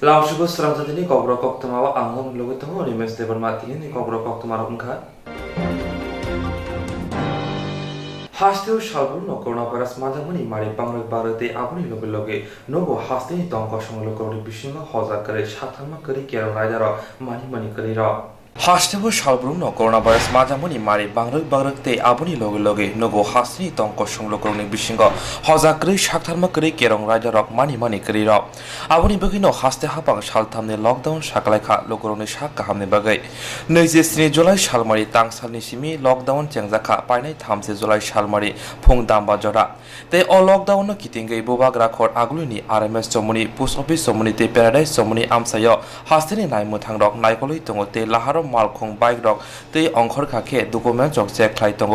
Langsung setelah ini kobrok waktu mawa angum lu itu mau di mes depan mati ini kobrok waktu marah enggak? Hasil salbu no corona virus madamuni mari pangrek barate abuni loge loge nogo hasil tong kosong lo koroni bisinga hoza kare shatama kare kero raidaro mani kare Hastibu salbrung no coronavirus majamuni mari bangrek te abuni loge loge nogo hasni tongko songlo koroni bisingo hozakri shaktharma kri kerong raja rok mani kri rok abuni bagino haste hapang salthamne lockdown saklaikha lokoroni sak kahamne bagai 23 जुलाई सालमारि तां सालनि सिमि lockdown चेंजाखा पाइनाय 3 जुलाई सालमारि फुं दामबा जरा ते अ lockdown कितिंगै बुबाग्रा खर आगुलिनि RMS जमुनि post office जमुनि ते paradise जमुनि आमसायो हास्तेनि नायमुथां रक नायकलै दङ ते लाहारो मालखं बाइक रक ते अंखर खाखे डकुमेन्ट जक चेक खाइ दङ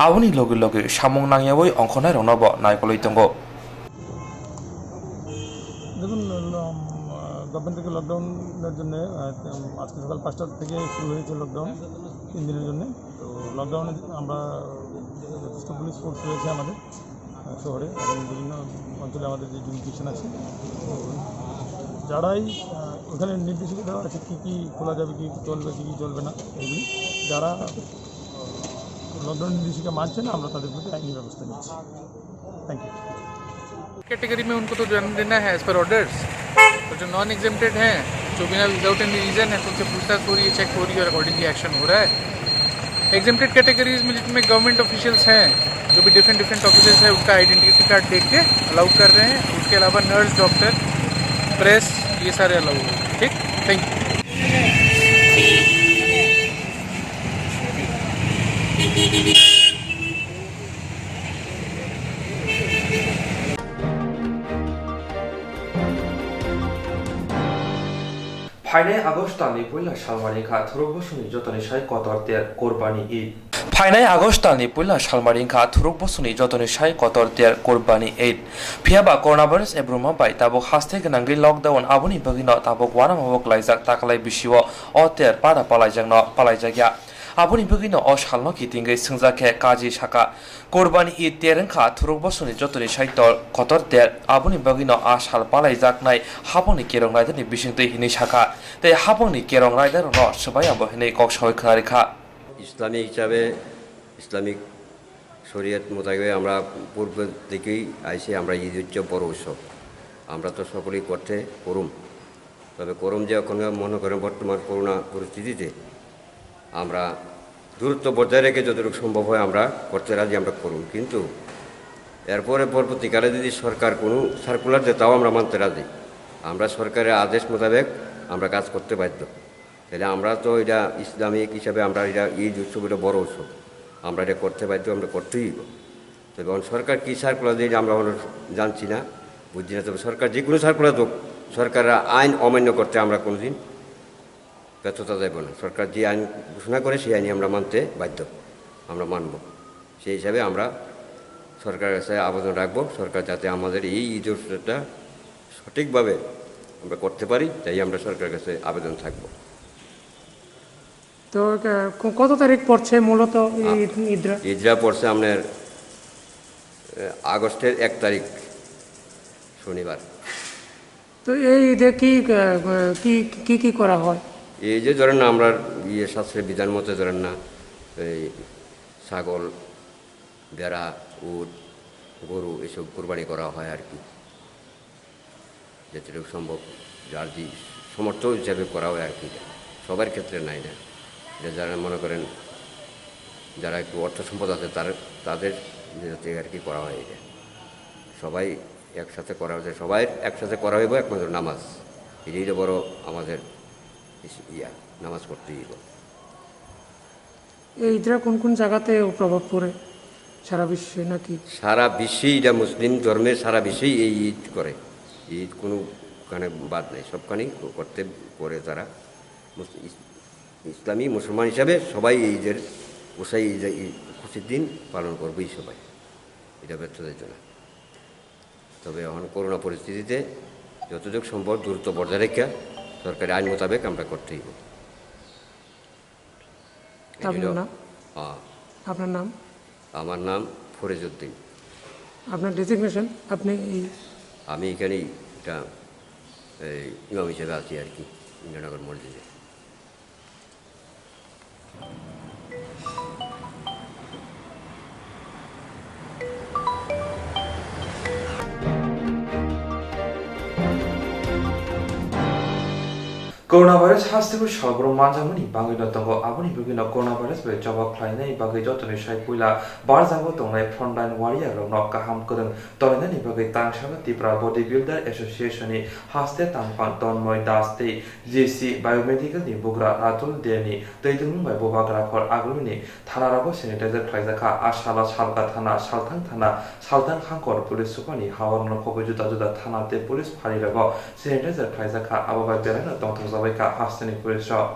आबुनि लगे लगे सामं नांयावै अंखनाय रनब नायकलै दङ দেখুন গভর্নমেন্ট থেকে লকডাউনের জন্য আজকে সকাল 5টা থেকে শুরু হয়েছে লকডাউন 3 দিনের জন্য। তো লকডাউনে আমরা যথেষ্ট পুলিশ ফোর্স রয়েছে আমাদের শহরে এবং বিভিন্ন অঞ্চলে আমাদের যে জুরিডিকশন আছে, যারাই ওখানে নির্দেশিকা দেওয়া আছে কী কী খোলা যাবে, কী চলবে, কী চলবে না, এগুলি যারা লকডাউন নির্দেশিকা মানছে না আমরা তাদের প্রতি আইনি ব্যবস্থা নিচ্ছি। Thank you. कैटेगरी में उनको तो जन्म देना है एज पर ऑर्डर्स, और जो नॉन एग्जेम्प्टेड हैं, जो बिना विदाउट एनी रीज़न है, तो उनसे पूछताछ हो रही है, चेक हो रही है और अकॉर्डिंगली एक्शन हो रहा है। एग्जेम्प्टेड कैटेगरीज में जिनमें गवर्नमेंट ऑफिशियल्स हैं, जो भी डिफरेंट ऑफिसर्स हैं, उनका आइडेंटिटी कार्ड देख के अलाउ कर रहे हैं। उसके अलावा नर्स, डॉक्टर, प्रेस, ये सारे अलाउ हैं। ठीक, थैंक यू। फाइनाय आगस्ट दाननि पहिला सालमारिखा थुरुकबसुनि जतनि साय कतर तेर कोरबानि ईद फाइनाय आगस्ट दाननि पहिला सालमारिखा थुरुकबसुनि जतनि साय कतर तेर कोरबानि ईद फियाबा कोरोनाभाइरास एब्रुमा बाय ताबक हास्ते गोनांगि लकडाउन आबुनि बगिनो ताबक वारा माबक लाइजाक ताकलाय बिसिओ अ तेर पादा पालायजाकनो पालायजागिया आबुनि बगिनो अ सालनो कितिंगै सोंजाखे काजि साका कोरबानि ईद तेरंखा थुरुकबसुनि जतनि साय कतर तेर आबुनि बगिनो आ साल पालायजाकनाय हाबंनि केरं रायदारनि बिसिंतै हिनि साका ते हाबंनि केरं रायदारनो सबायाबो हिनै कक्सय खोनारिखा ইসলামী হিসাবে ইসলামিক শরীয়ত মোতাবেক আমরা পূর্ব থেকেই আইসি আমরা ঈদ হচ্ছে বড় উৎসব, আমরা তো সকলেই করতে করুম। তবে করুম যে এখন মনে করেন বর্তমান করোনা পরিস্থিতিতে আমরা দূরত্ব বজায় রেখে যতটুকু সম্ভব হয় আমরা করতে রাজি, আমরা করুম। কিন্তু এরপরে পরবর্তীকালে যদি সরকার কোনো সার্কুলার দেয় তাও আমরা মানতে রাজি। আমরা সরকারের আদেশ মোতাবেক আমরা কাজ করতে বাধ্য। তাহলে আমরা তো এটা ইসলামিক হিসাবে আমরা এটা ঈদ উৎসব, এটা বড় উৎসব, আমরা এটা করতে বাধ্য, আমরা করতেই। তবে সরকার কী সার্কুলার দিয়ে আমরা জানছি না, বুঝছি না। তবে সরকার যে কোনো সার্কুলার হোক, সরকারের আইন অমান্য করতে আমরা কোনোদিন ব্যর্থতা দেব না। সরকার যে আইন ঘোষণা করে সেই আইনই আমরা মানতে বাধ্য, আমরা মানব। সেই হিসাবে আমরা সরকারের কাছে আবেদন রাখবো, সরকার যাতে আমাদের এই ঈদ উৎসবটা সঠিকভাবে আমরা করতে পারি, তাই আমরা সরকারের কাছে আবেদন থাকবো। তো কত তারিখ পড়ছে মূলত ঈদরা পড়ছে আপনার আগস্টের 1 তারিখ শনিবার। তো এই ঈদে কি করা হয়? এই যে ধরেন না আমরা শাস্ত্রের বিধান মতো ধরেন না এই ছাগল, ভেড়া, উট, গরু এসব কোরবানি করা হয় আর কি, যেটুকু সম্ভব যার যে সমর্থ হিসাবে করা হয় আর কি। সবার ক্ষেত্রে নাই না, যারা মনে করেন যারা একটু অর্থ সম্পদ আছে তাদের আর কি করা হয়। এটা সবাই একসাথে করা হয়েছে, সবাই একসাথে করা হইব একমাত্র নামাজ, এটাই তো বড় আমাদের নামাজ পড়তেই হইব। এই ঈদরা কোন কোন জায়গাতে প্রভাব পড়ে সারা বিশ্বে নাকি? সারা বিশ্বেই, এটা মুসলিম ধর্মের সারা বিশ্বেই এই ঈদ করে। ঈদ কোনোখানে বাদ নেই, সবখানেই করতে করে তারা। ইসলামী মুসলমান হিসাবে সবাই এই ঈদের খুশির দিন পালন করবেই সবাই, এটা ব্যর্থতা দিত না। তবে এখন করোনা পরিস্থিতিতে যতটুকু সম্ভব দূরত্ব বজায় রেখে সরকারি আইন মোতাবেক আমরা করতেই হবে। আপনার নাম? আমার নাম ফরিজ উদ্দিন। আপনার ডেজিগনেশন? আমি এখানেই এটা ইমাম হিসেবে আছি আর কি ইন্দ্রনগর মসজিদে। Corona virus hastibu shalbro manjamani bangi no tongo aboni bugino corona virus be jawab khlainai bagi jotoni sai puila barjango tongnai frontline warrior rok no kaham kodong toinani bagi tangshaga tipra bodybuilder association ni haste tangpan tonmoi daste JC biomedical ni bugra ratul deni teitung bai bobagra khor agruni thana rago sanitizer khlaijaka ashala salka thana saltang khangkor police supani hawarno khobe juda juda thana te police phari rago sanitizer khlaijaka ababai berana tong Zabeka Hastani Police Shop.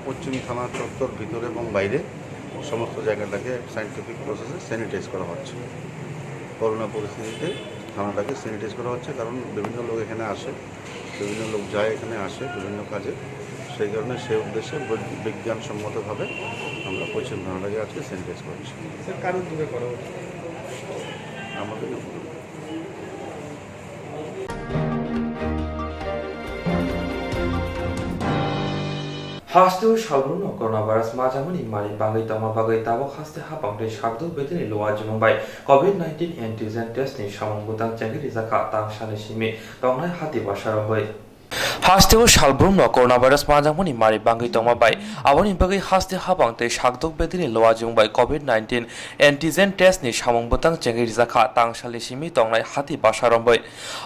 পশ্চিম থানা চত্বর ভিতরে এবং বাইরে সমস্ত জায়গাটাকে scientific প্রসেসে sanitise করা হচ্ছে। করোনা পরিস্থিতিতে থানাটাকে স্যানিটাইজ করা হচ্ছে, কারণ বিভিন্ন লোক এখানে আসে, বিভিন্ন লোক যায় এখানে আসে বিভিন্ন কাজে, সেই কারণে সেই উদ্দেশ্যে বিজ্ঞানসম্মতভাবে আমরা পশ্চিম থানাটাকে আজকে স্যানিটাইজ করছি। কারণ দূরে করা হচ্ছে আমাদের Hastu shalbruno coronavirus majamani mari bangai tama bagai tabok haste hapangde shakdu betini loa jumbai COVID-19 antigen test ni samang butang changi rizaka tang shani simi tongnai hati basara hoi Haste shalbruno coronavirus majamani mari bangai tama bai aboni bagai haste hapangde shakdu betini loa jumbai COVID-19 antigen test ni samang butang changi rizaka tang shani simi tongnai hati basara hoi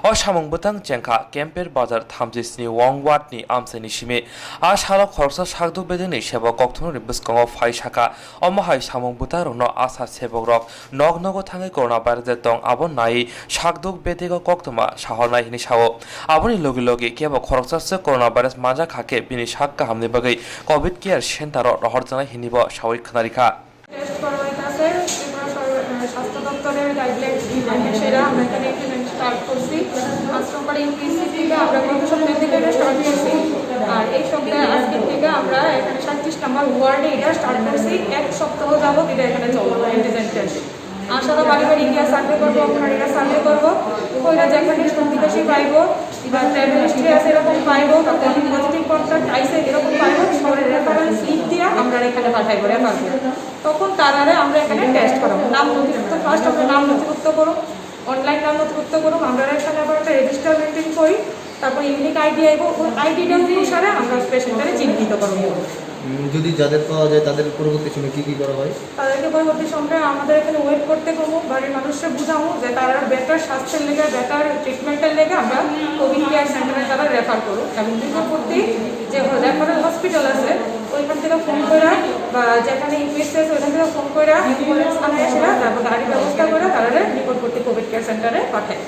o samang butang chengka camper bazar thamjisni wangwat ni amsani simi a shala khorsa shakdu bedeni seba kokthon ribskongo phai shaka omahai samung butarno asa sebok rok nognogo thangai coronavirus tong abon nai shakdu bedego koktoma shahornai hini sawo aboni logi logi keba khorsa coronavirus maja khake bini shakka hamne bagai covid care center rohorjana hinibo sawai khanarika test করা হইতাছে স্বাস্থ্য দপ্তরের guideline সেটা আমরা এখানে implement start করছি। Ashrampara UPC থেকে আমরা গত সপ্তাহ থেকে এটা স্টার্ট করছি, আর এই সপ্তাহে আজকের থেকে আমরা এখানে 37 নম্বর ওয়ার্ডে এটা স্টার্ট করছি। এক সপ্তাহ যাবত এটা এখানে চলবে অ্যান্টিজেন টেস্ট। আশারা বাড়ি বাড়ি গিয়ে সার্ভে করবো, অঙ্গনারীরা সার্ভে করবো, ওইরা যেখানে প্রতিবেশী পাইব বা ট্রাভেল হিস্ট্রি আছে এরকম পাইব, পজিটিভ কন্ট্যাক্ট আইসে এরকম পাইব, সবার রেফারেন্স লিঙ্ক দিয়ে আমরা এখানে পাঠাইব রেফার করে। তখন তারারে আমরা এখানে টেস্ট করাবো। নাম নথিভুক্ত ফার্স্ট আমরা নাম নথিভুক্ত করুন, অনলাইন নাম নথিভুক্ত করুন, আমরা এখানে আবার একটা রেজিস্টার মেনটেন করি। তারপর ইউনিক আইডি আইব, ওই আইডিটা অনুসারে আমরা পেশেন্টটারে চিহ্নিত করবো। যদি যাদের পাওয়া যায় তাদের পরবর্তী সময় কী কী করা হয়? তাদেরকে পরবর্তী সময়ে আমাদের এখানে ওয়েট করতে কমো, বাড়ির মানুষরা বুঝাবো যে তারা বেটার স্বাস্থ্যের লেগে, বেটার ট্রিটমেন্টের লেগে আমরা কোভিড কেয়ার সেন্টারে তারা রেফার করো, এবং নিকটবর্তী যে রেফারেল হসপিটাল আছে ওইখান থেকে ফোন করে বা যেখানে ইউপিএসসি আছে ওইখান থেকে ফোন করে অ্যাম্বুলেন্স আনায় এসে তারপর গাড়ি ব্যবস্থা করে তারা নিকটবর্তী কোভিড কেয়ার সেন্টারে পাঠায়।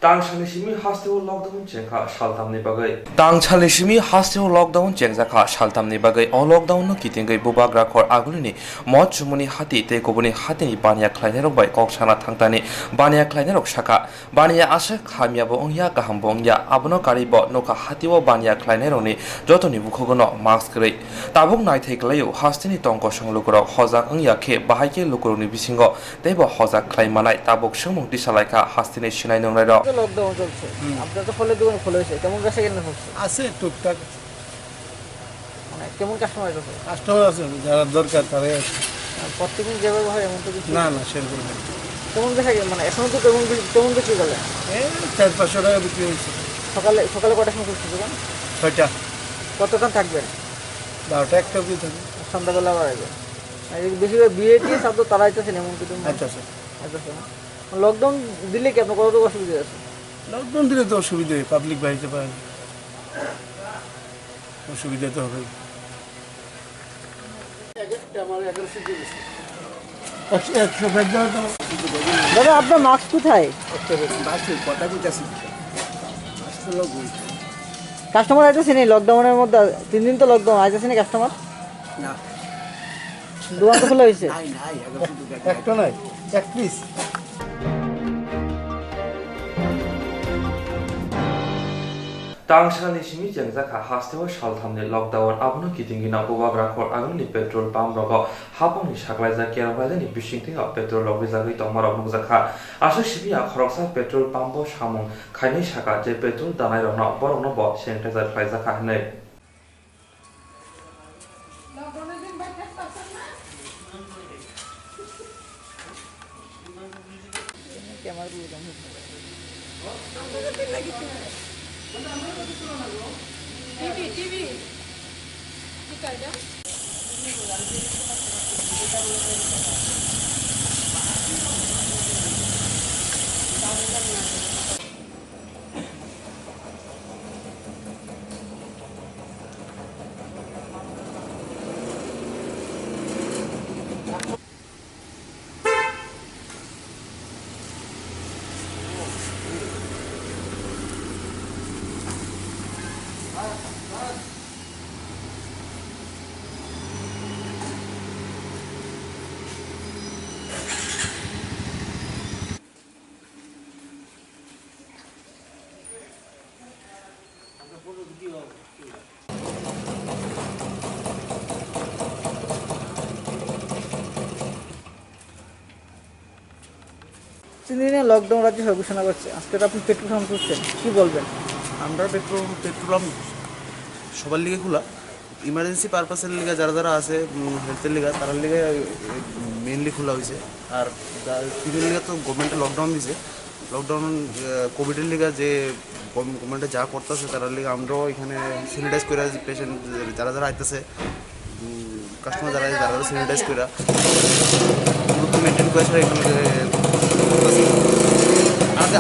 Tangchali shimi hasteo lockdown chengkha shaltamni bagai. Tangchali shimi hasteo lockdown chengjakha shaltamni bagai. O lockdown no kitingai bubagra khor agulini mot chumuni hati te kobuni hatini bania khlainerok bai kokchana thangtani bania khlainerok shaka bania asha khamia bo ongya kaham bo ongya abono karibo noka hatiwo bania khlaineroni jotoni bukhogono mask rei tabuk nai theiklayo hastini tongko songlukoro hojak ongya khe bahaike lukuroni bisingo tebo hojak khlaimanai tabuk sumung tisalaika hastini sinai nongnai ro lockdown চলছে, আপনার তো ফলের দোকান খোলা হয়েছে, কেমন বেচা কেনা হচ্ছে? আছে টুকটাক মানে কেমন কাস্টমার আছে? কাস্টমার আছে, যারা দরকার তারাই আছে। প্রত্যেকদিন যেভাবে হয় এমন তো কিছু না না, সেরকম না। কেমন বেচা মানে এখনো তো কেমন বিক্রি করলেন? এই 400-500 টাকা বিক্রি হয়েছে। সকালে কটার সময় খুলছে দোকান? 6টা। কতক্ষণ থাকবেন? 12টা 1টা অবধি থাকবে। সন্ধ্যাবেলা আবার আসবেন? বেশিরভাগ বিয়ে টিয়ে সব তো তারা আইতেছেন এমন কিছু? আচ্ছা আচ্ছা। লকডাউন দিলে কি আপনার কতটুকু অসুবিধা আছে? লকডাউন দিলে তো অসুবিধা হয়, পাবলিক বাড়িতে পারে, অসুবিধা তো হবে। দাদা আপনার মাস্ক কোথায়? কাস্টমার আইতেছে নি লকডাউনের মধ্যে? 3 দিন তো লকডাউন, আইতেছে নি কাস্টমার? না, দোকান তো খোলা হয়েছে? একটা নাই, এক piece. Tangchali shimi jengjaka hasteo shaltamni lockdown abono kitingina bubagra khor agni petrol pump rogo haponi shaklaiza kerwalani bishingtinga petrol lobizagui tomara nukjakha asha shibia khoroksa petrol pump bo samung khaini shaka je petrol danai rona borokno bo sanitizer khlaijakha hnai TV তিন দিনে lockdown রাজ্য সরকার ঘোষণা করছে, আজকে তো আপনি petrol pump করছেন, কি বলবেন? আমরা পেট্রোল পাম্প সবার লিগে খোলা, ইমার্জেন্সি পারপাসের লিগে যারা যারা আছে হেলথের লিগে তার লিগে মেইনলি খোলা হয়েছে। আর তিনের লিগে তো গভর্নমেন্টে লকডাউন দিছে, লকডাউন কোভিডের লিগে যে গভর্নমেন্টে যা করতেছে তার লিগে আমরাও এখানে স্যানিটাইজ করে পেশেন্ট যারা যারা আইতেছে কাস্টমার যারা যারা স্যানিটাইজ করে দূরত্ব মেনটেন করে সেটা এখানে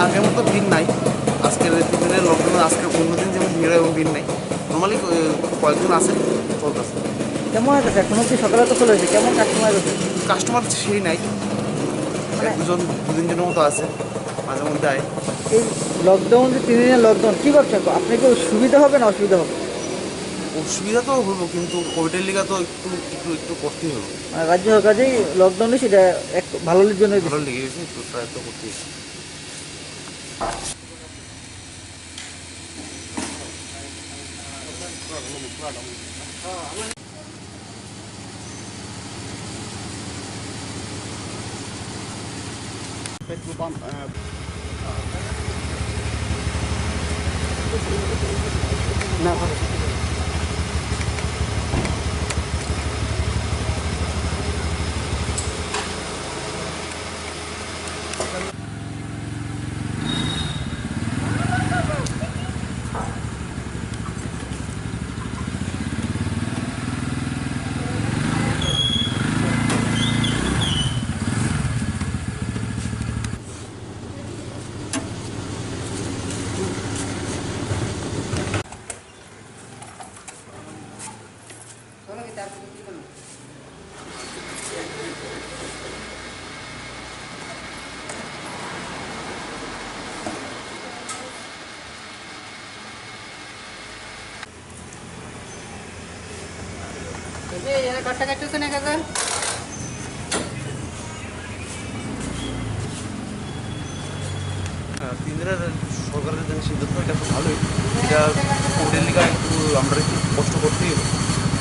আগের মতো ভিড় নাই। আজকের দিনের লকডাউন আজকে অন্যদিন যেমন ভিড় এবং ভিড় নাই, নর্মালি কয়েকজন আছে চলতেছে। কেমন হয়েছে এখন অব্দি? সকালে তো খোলা হয়েছে, কেমন কাস্টমার আছে? কাস্টমার সেই নাই, দুদিনের মতো আছে, মাঝে মধ্যে আয়। এই লকডাউন যে 3 দিনের লকডাউন কী করছেন? আপনার কি সুবিধা হবে না অসুবিধা হবে? অসুবিধা তো হইব, কিন্তু কোভিডের লিগা তো একটু একটু একটু করতেই হবে। মানে রাজ্য সরকার যেই লকডাউন সেটা এক ভালোর জন্য ভালো লেগে গেছে, একটু ট্রাই তো করতেই হবে। পেট্রোল পাম্প না তিন দিনের সরকারের যে সিদ্ধান্ত এটা তো ভালোই, এটা কোভিডের লিগে একটু আমরা একটু কষ্ট করতেই হবে,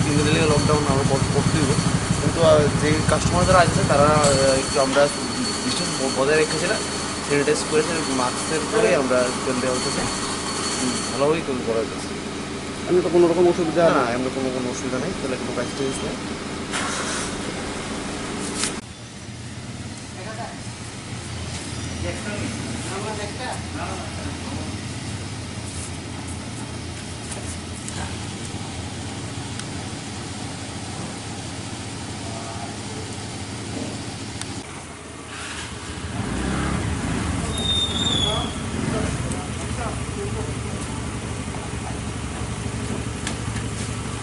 3 দিনের লিগে লকডাউন আমরা কষ্ট করতেই হবে, কিন্তু যে কাস্টমার যারা আছে তারা একটু আমরা ডিস্টেন্স বজায় রেখেছি না, স্যানিটাইজ করেছে, মাস্কের করে আমরা তেল দেওয়া হচ্ছে, ভালোভাবেই করা হচ্ছে। আমি তো কোনো রকম অসুবিধা না, এমনি কোনো অসুবিধা নেই, তাহলে কোনো কাজ টেজ নেই।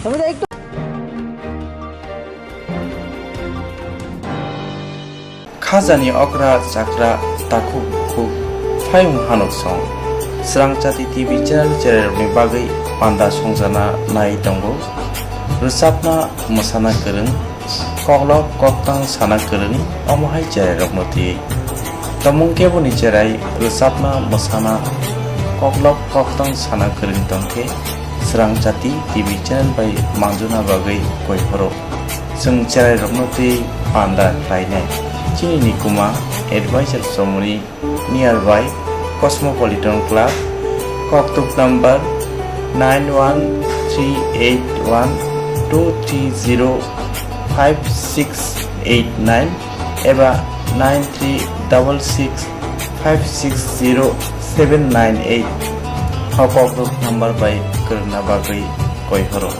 সমিতা একটু खाजानि अग्रा जाग्रा ताखु खु फायुं हानक सं स्रांचाति टिभि चेनेल जेरावनि बागै पान्दा संजाना नाय दंगो रोजाबना मोसाना गोरों कग्लब कक्तां साना गोरों अमहाय जेरावनति तमुं केबुनि जेराय रोजाबना मोसाना कग्लब कक्तां साना गोरों दंखे स्रांचाति टिभि चेनेल बाय मांजुना बागै गयहरो जों जेरावनति पान्दा रायनाय Chini Nikuma Advisor Somoni nearby Cosmopolitan Club, Koktuk number 91381230569 eba 9366560798 Koktuk number by Karna Bagai Koihoro.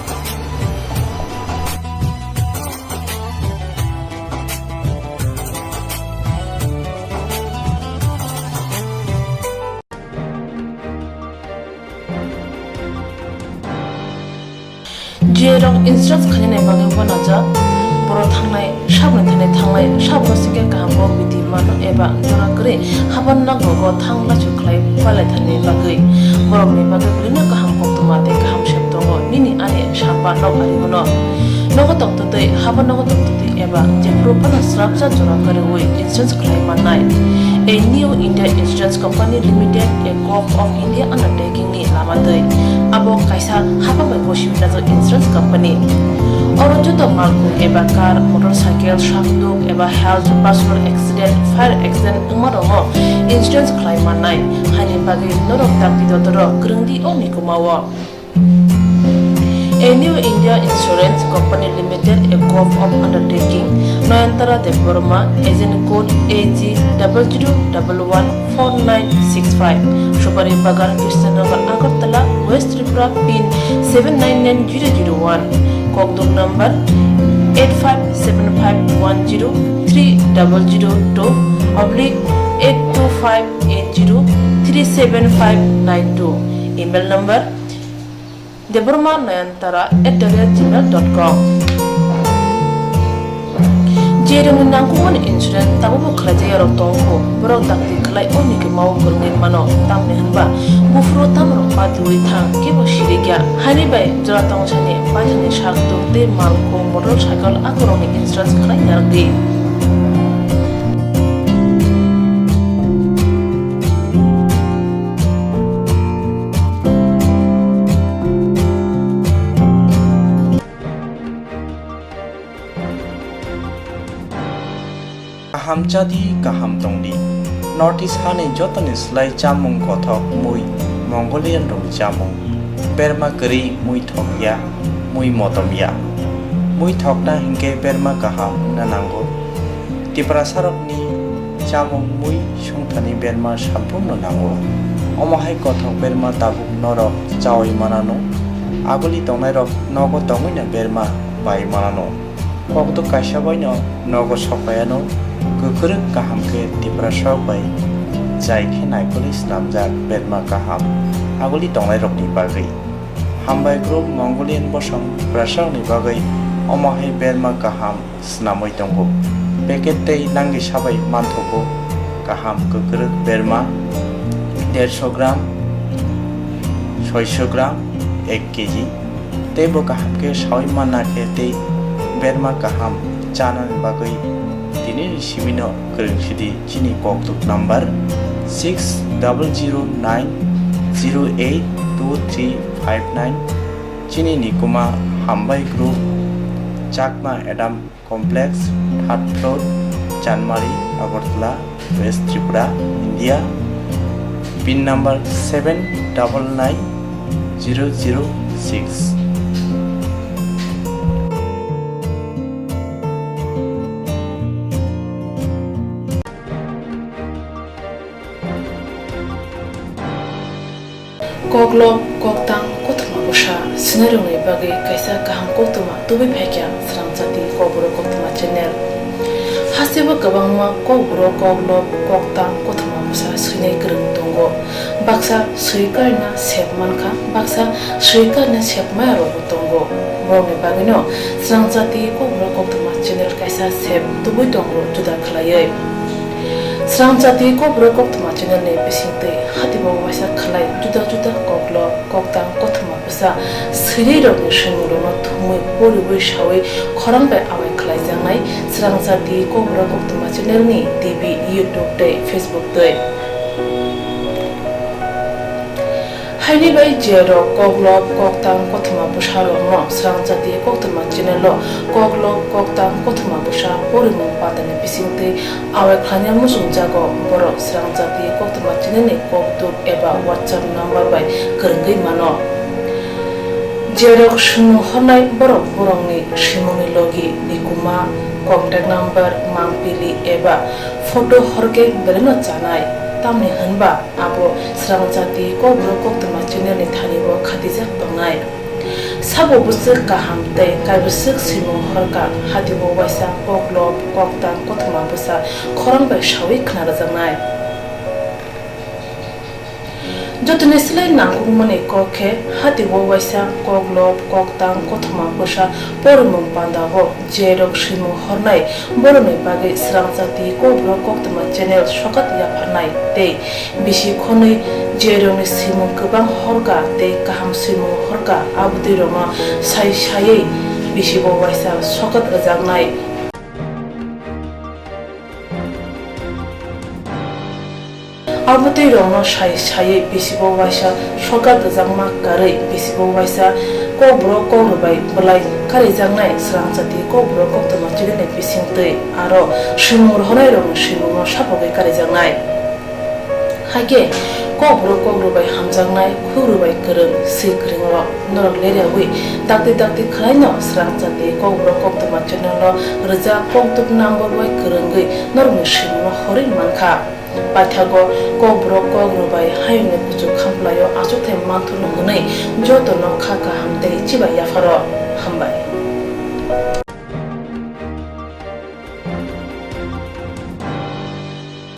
Jerong instructs khanine bagai wanaja boro thangnai sabne thangnai sabno sike kaham biti mano eba jora kre haban na gogo thangla chuklai palai thane bagai borok ni bagai bulina kaham koktuma te kaham sheptongo nini ane sapa nok ari mono nogo toktote haban nogo toktote eba je propana srapsa jora kare oi insurance khlai manai a new India Insurance Company Limited a co-op of India undertaking ni lamadai abo kaisa haba bai boshimina jo insurance company oro joto malku eba car motorcycle shakduk eba health personal accident fire accident umarongo insurance claim manai hani bagi norok takti dodoro grungdi oni kumawo A new India Insurance Company Limited, a co-op of undertaking, Noyantara de Burma, agent code AG 00114965, Shubari Bagar, Krishnagar, Agartala, West Tripura, PIN 799001, Kokduk number 8575103000/82580375592, email number deburmanayantara@gmail.com. Jerung nangkuman insurance tabu khlaje yarok tongko borok dakti khlai oni ke mau kurngin mano tamne hanba bufro tamro patui thang ke bo shirigya hani bai jora tong chane paithani shakto te malko motorcycle akoroni insurance khlai yardi Kaham jadi kaham tongdi Northeast hani jotani slai jamung kothok mui Mongolian rong jamung Berma keri mui thokya mui motomya mui thokna hingke berma kaham nanango Tipra sarokni jamung mui sungthani berma sampurno nango Omahai kothok berma tabuk norok chawi manano Aguli tongnai rok nogo tongina berma bai manano Kokto kaishabaino nogo sokayano Kukuruk kaham ke tipra sobai Jai ke naipolis namjak berma kaham Aguli tonglai rokni bagai Hambai group Mongolian bosong prasang ni bagai Omahai berma kaham snamoi tonggo Peket tei nangi sabai mantoko Kaham kukuruk berma 150 gram 600 gram 1 kg Tebo kaham ke sawi mana ke tei बेरमा गाहाम जानानै बागै दिनैनि सिमिनो गोरोंसिदि चिनि ककटुक number 6009082359 चिनि निकुमा हामबाई group Chakma Adam complex 3rd floor Chanmari Agartala west Tripura India pin number 799006 Koglo koktang kotuma busha sinarungi bagi kaisa kaham kotuma tubi phekya srangchati kobro kotuma channel hasiba gabangma kobro koglo koktang kotuma busha sinai grung tongo baksa suikarna sepmanka baksa suikarna sepmayaro tongo morne bagino srangchati kobro kotuma channel kaisa sep tubi tongo juda khlaye Srangchati kobro koktuma channel ne pisingte hatibo waisa khalai juda koklo koktang kothuma busa siri rok ni shinguro no thumui poribu shawi khorang bai awai khalai jangnai Srangchati kobro koktuma channel ni TV YouTube te Facebook te Haini bai jero koglo koktang kothuma busa ro no Srangchati koktuma channel lo koglo koktang kothuma busa porimu patane pisingte awai khanya musung jago boro Srangchati koktuma channel ni koktuk eba WhatsApp number bai kerengei mano jero shunu honai boro borongni shimoni logi nikuma contact number mangpili eba photo horke beleno chanai tamni hanba abo Srangchati kobro koktuma channel ni thanibo khatijak tongnai sabo busuk kaham tei kaibusuk simung horka hatibo waisa koklo koktang kothuma busa khorang bai shawi khna jangnai jotune slai nangung mane kokhe hatibo waisa koklo koktang kothuma busa pormung pandago jerok simung hornai borone bage Srangchati kobro koktuma channel sokat yaphanai tei bisi khonai jeroni simung kubang horka tei kaham simung horka abdi roma sai bisi bo waisa sokat rajangnai abdi roma sai bisi bo waisa sokat rajangma karai bisi bo waisa kobro korubai bulai kari jangnai Srangchati kobro koktuma channel bisingte aro simur honai roma simung sapogai kari jangnai hage kobro bai hamjangnai khurubai kereng sikringro norok leriawi dakti khlaino Srangchati kobro koktuma channel lo raja koktuk number bai kerengei normi simno hori mankha pathago kobro bai hayne kuchu khamplayo achukthai manthulu hnei jotono khaka hamte chiba yafaro hambai